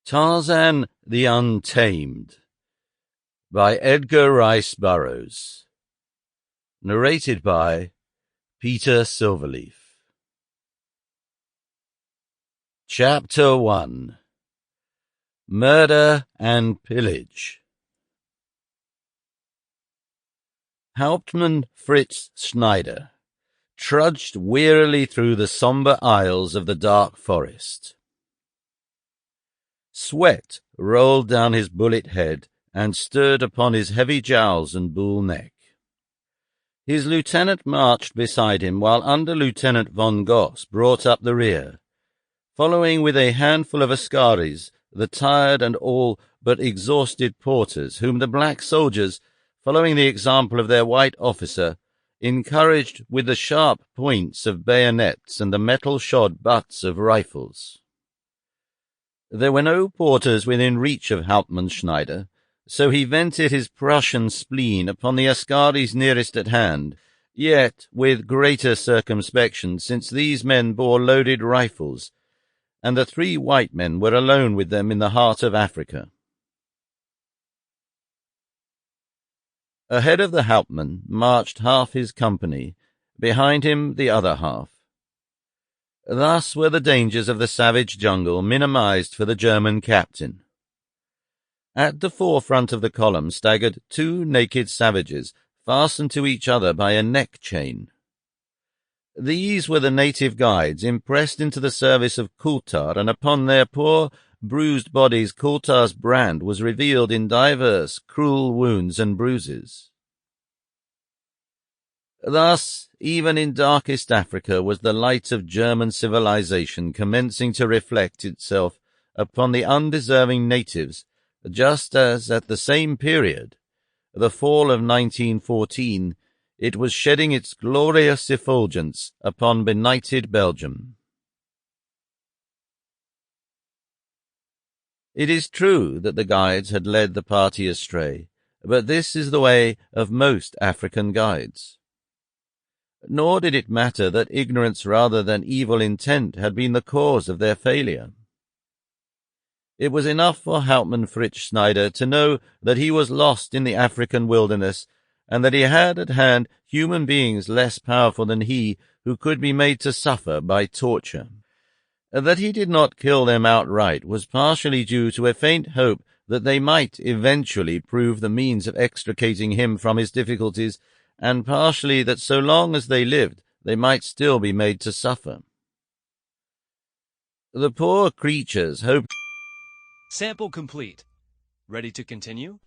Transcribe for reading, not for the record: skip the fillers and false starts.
Tarzan the Untamed by Edgar Rice Burroughs. Narrated by Peter Silverleaf. Chapter 1. Murder and Pillage. Hauptmann Fritz Schneider trudged wearily through the sombre aisles of the dark forest. Sweat rolled down his bullet head and stirred upon his heavy jowls and bull neck. His lieutenant marched beside him, while Under-Lieutenant von Goss brought up the rear, following with a handful of askaris the tired and all but exhausted porters, whom the black soldiers, following the example of their white officer, encouraged with the sharp points of bayonets and the metal-shod butts of rifles. There were no porters within reach of Hauptmann Schneider, so he vented his Prussian spleen upon the askaris nearest at hand, yet with greater circumspection, since these men bore loaded rifles, and the 3 white men were alone with them in the heart of Africa. Ahead of the Hauptmann marched half his company, behind him the other half. Thus were the dangers of the savage jungle minimized for the German captain. At the forefront of the column staggered 2 naked savages, fastened to each other by a neck chain. These were the native guides, impressed into the service of Coulthard, and upon their poor, bruised bodies Coulthard's brand was revealed in divers cruel wounds and bruises. Thus, even in darkest Africa was the light of German civilization commencing to reflect itself upon the undeserving natives, just as at the same period, the fall of 1914, it was shedding its glorious effulgence upon benighted Belgium. It is true that the guides had led the party astray, but this is the way of most African guides. Nor did it matter that ignorance rather than evil intent had been the cause of their failure. It was enough for Hauptmann Fritz Schneider to know that he was lost in the African wilderness, and that he had at hand human beings less powerful than he, who could be made to suffer by torture. That he did not kill them outright was partially due to a faint hope that they might eventually prove the means of extricating him from his difficulties, and partially that so long as they lived, they might still be made to suffer. The poor creatures hoped. Sample complete. Ready to continue?